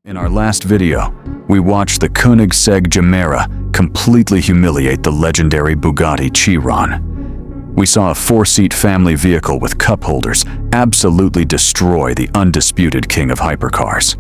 In our last video, we watched the Koenigsegg Gemera completely humiliate the legendary Bugatti Chee-ron. We saw a four-seat family vehicle with cup holders absolutely destroy the undisputed king of hypercars.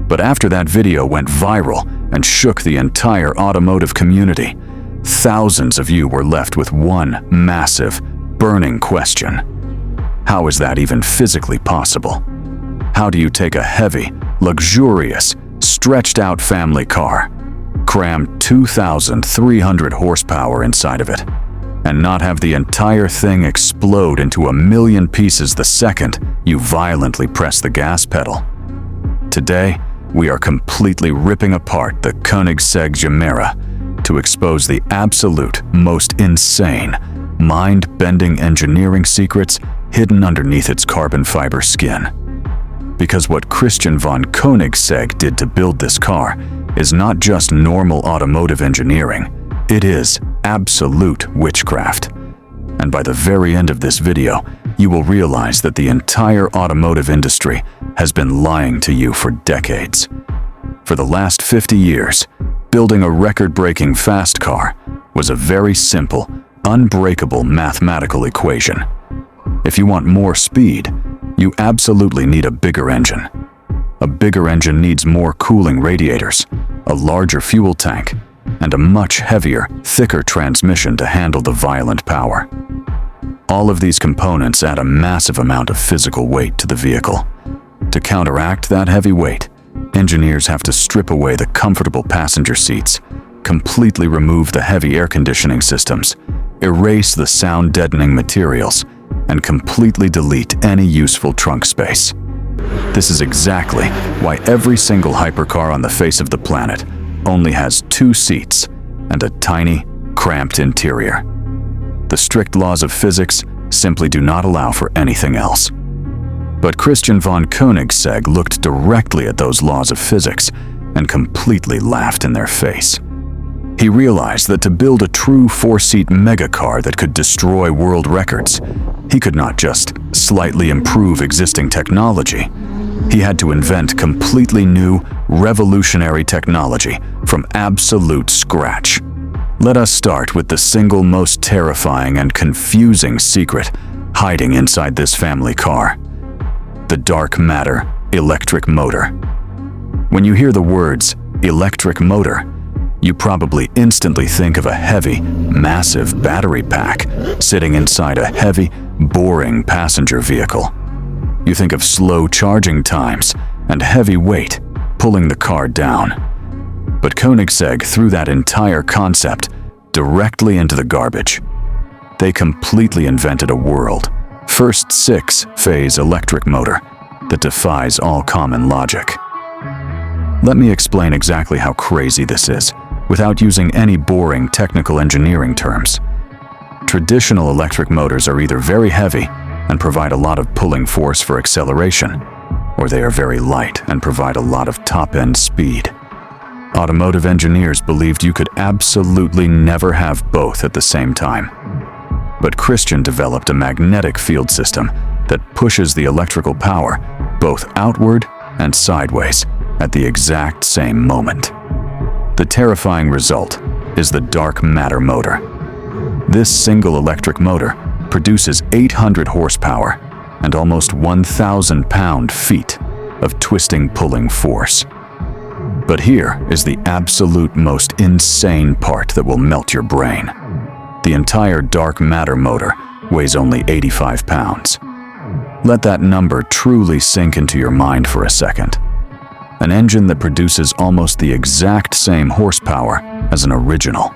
But after that video went viral and shook the entire automotive community, thousands of you were left with one massive, burning question. How is that even physically possible? How do you take a heavy, luxurious, stretched-out family car, cram 2,300 horsepower inside of it, and not have the entire thing explode into 1,000,000 pieces the second you violently press the gas pedal? Today, we are completely ripping apart the Koenigsegg Gemera to expose the absolute most insane, mind-bending engineering secrets hidden underneath its carbon fiber skin. Because what Christian von Koenigsegg did to build this car is not just normal automotive engineering, it is absolute witchcraft. And by the very end of this video, you will realize that the entire automotive industry has been lying to you for decades. For the last 50 years, building a record-breaking fast car was a very simple, unbreakable mathematical equation. If you want more speed, you absolutely need a bigger engine. A bigger engine needs more cooling radiators, a larger fuel tank, and a much heavier, thicker transmission to handle the violent power. All of these components add a massive amount of physical weight to the vehicle. To counteract that heavy weight, engineers have to strip away the comfortable passenger seats, completely remove the heavy air conditioning systems, erase the sound-deadening materials, and completely delete any useful trunk space. This is exactly why every single hypercar on the face of the planet only has 2 seats and a tiny, cramped interior. The strict laws of physics simply do not allow for anything else. But Christian von Koenigsegg looked directly at those laws of physics and completely laughed in their face. He realized that to build a true 4-seat megacar that could destroy world records, he could not just slightly improve existing technology. He had to invent completely new, revolutionary technology from absolute scratch. Let us start with the single most terrifying and confusing secret hiding inside this family car: the dark matter electric motor. When you hear the words electric motor, you probably instantly think of a heavy, massive battery pack sitting inside a heavy, boring passenger vehicle. You think of slow charging times and heavy weight pulling the car down. But Koenigsegg threw that entire concept directly into the garbage. They completely invented a world, first 6-phase electric motor that defies all common logic. Let me explain exactly how crazy this is, without using any boring technical engineering terms. Traditional electric motors are either very heavy and provide a lot of pulling force for acceleration, or they are very light and provide a lot of top-end speed. Automotive engineers believed you could absolutely never have both at the same time. But Christian developed a magnetic field system that pushes the electrical power both outward and sideways at the exact same moment. The terrifying result is the dark matter motor. This single electric motor produces 800 horsepower and almost 1,000 pound-feet of twisting-pulling force. But here is the absolute most insane part that will melt your brain. The entire dark matter motor weighs only 85 pounds. Let that number truly sink into your mind for a second. An engine that produces almost the exact same horsepower as an original.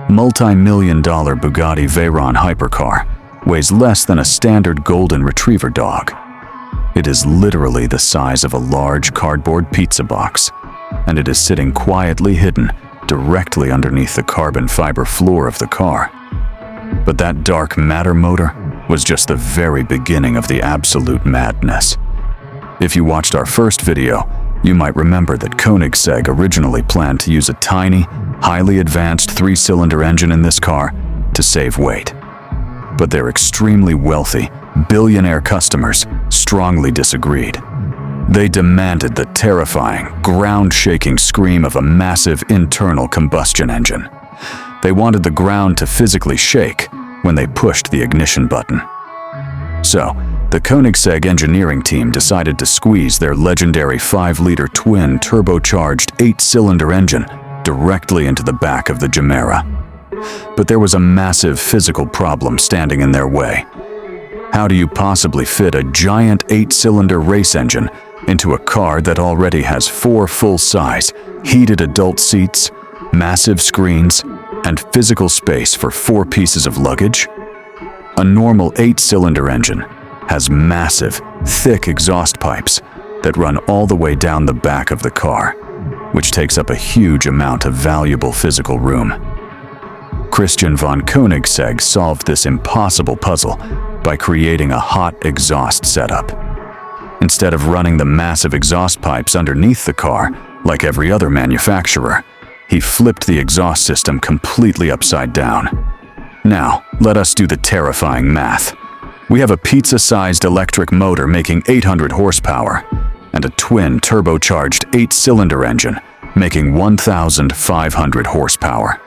Multi-million-dollar Bugatti Chee-ron hypercar weighs less than a standard golden retriever dog. It is literally the size of a large cardboard pizza box, and it is sitting quietly hidden directly underneath the carbon fiber floor of the car. But that dark matter motor was just the very beginning of the absolute madness. If you watched our first video, you might remember that Koenigsegg originally planned to use a tiny, highly advanced 3-cylinder engine in this car to save weight. But their extremely wealthy, billionaire customers strongly disagreed. They demanded the terrifying, ground-shaking scream of a massive internal combustion engine. They wanted the ground to physically shake when they pushed the ignition button. So, the Koenigsegg engineering team decided to squeeze their legendary 5-liter twin turbocharged 8-cylinder engine directly into the back of the Gemera. But there was a massive physical problem standing in their way. How do you possibly fit a giant 8-cylinder race engine into a car that already has 4 full-size, heated adult seats, massive screens, and physical space for 4 pieces of luggage? A normal 8-cylinder engine has massive, thick exhaust pipes that run all the way down the back of the car, which takes up a huge amount of valuable physical room. Christian von Koenigsegg solved this impossible puzzle by creating a hot exhaust setup. Instead of running the massive exhaust pipes underneath the car, like every other manufacturer, he flipped the exhaust system completely upside down. Now, let us do the terrifying math. We have a pizza-sized electric motor making 800 horsepower and a twin turbocharged 8-cylinder engine making 1,500 horsepower.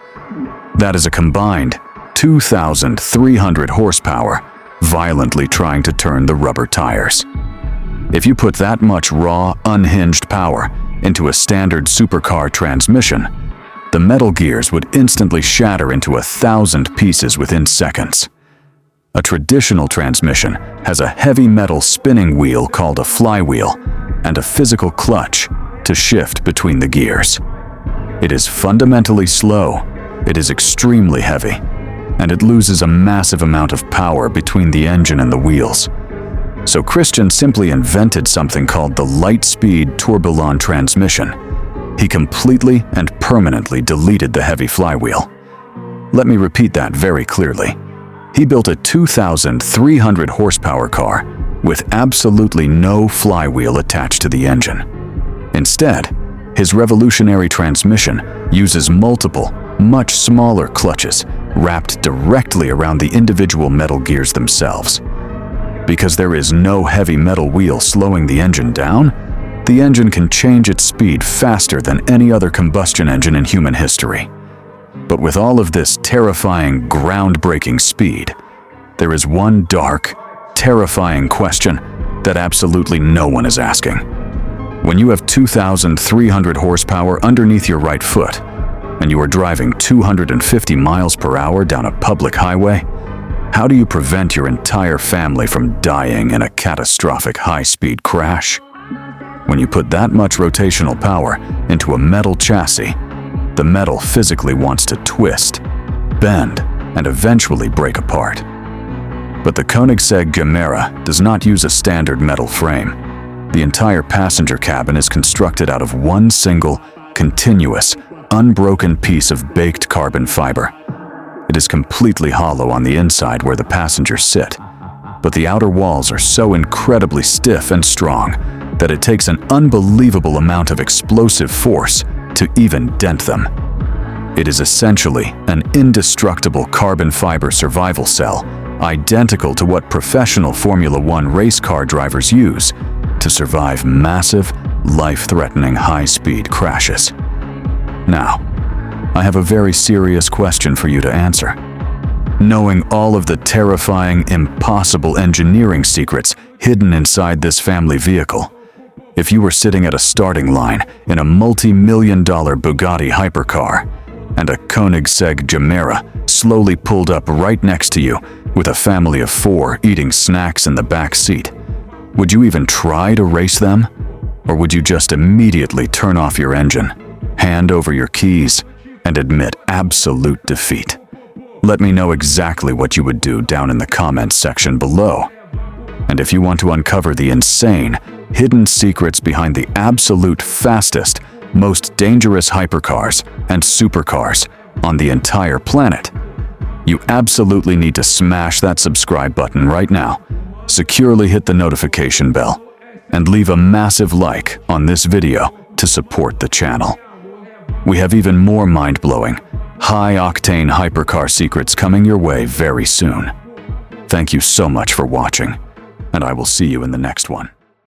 That is a combined 2,300 horsepower violently trying to turn the rubber tires. If you put that much raw, unhinged power into a standard supercar transmission, the metal gears would instantly shatter into 1,000 pieces within seconds. A traditional transmission has a heavy metal spinning wheel called a flywheel and a physical clutch to shift between the gears. It is fundamentally slow, it is extremely heavy, and it loses a massive amount of power between the engine and the wheels. So Christian simply invented something called the light-speed tourbillon transmission. He completely and permanently deleted the heavy flywheel. Let me repeat that very clearly. He built a 2,300 horsepower car with absolutely no flywheel attached to the engine. Instead, his revolutionary transmission uses multiple, much smaller clutches wrapped directly around the individual metal gears themselves. Because there is no heavy metal wheel slowing the engine down, the engine can change its speed faster than any other combustion engine in human history. But with all of this terrifying, groundbreaking speed, there is one dark, terrifying question that absolutely no one is asking. When you have 2,300 horsepower underneath your right foot, and you are driving 250 miles per hour down a public highway, how do you prevent your entire family from dying in a catastrophic high-speed crash? When you put that much rotational power into a metal chassis, the metal physically wants to twist, bend, and eventually break apart. But the Koenigsegg Gemera does not use a standard metal frame. The entire passenger cabin is constructed out of one single, continuous, unbroken piece of baked carbon fiber. It is completely hollow on the inside where the passengers sit, but the outer walls are so incredibly stiff and strong that it takes an unbelievable amount of explosive force to even dent them. It is essentially an indestructible carbon fiber survival cell, identical to what professional Formula One race car drivers use to survive massive, life-threatening high-speed crashes. Now, I have a very serious question for you to answer. Knowing all of the terrifying, impossible engineering secrets hidden inside this family vehicle, if you were sitting at a starting line in a multi-million-dollar Bugatti Hypercar and a Koenigsegg Gemera slowly pulled up right next to you with a family of 4 eating snacks in the back seat, would you even try to race them? Or would you just immediately turn off your engine, hand over your keys, and admit absolute defeat? Let me know exactly what you would do down in the comments section below. And if you want to uncover the insane, hidden secrets behind the absolute fastest, most dangerous hypercars and supercars on the entire planet, you absolutely need to smash that subscribe button right now, securely hit the notification bell, and leave a massive like on this video to support the channel. We have even more mind-blowing, high-octane hypercar secrets coming your way very soon. Thank you so much for watching, and I will see you in the next one.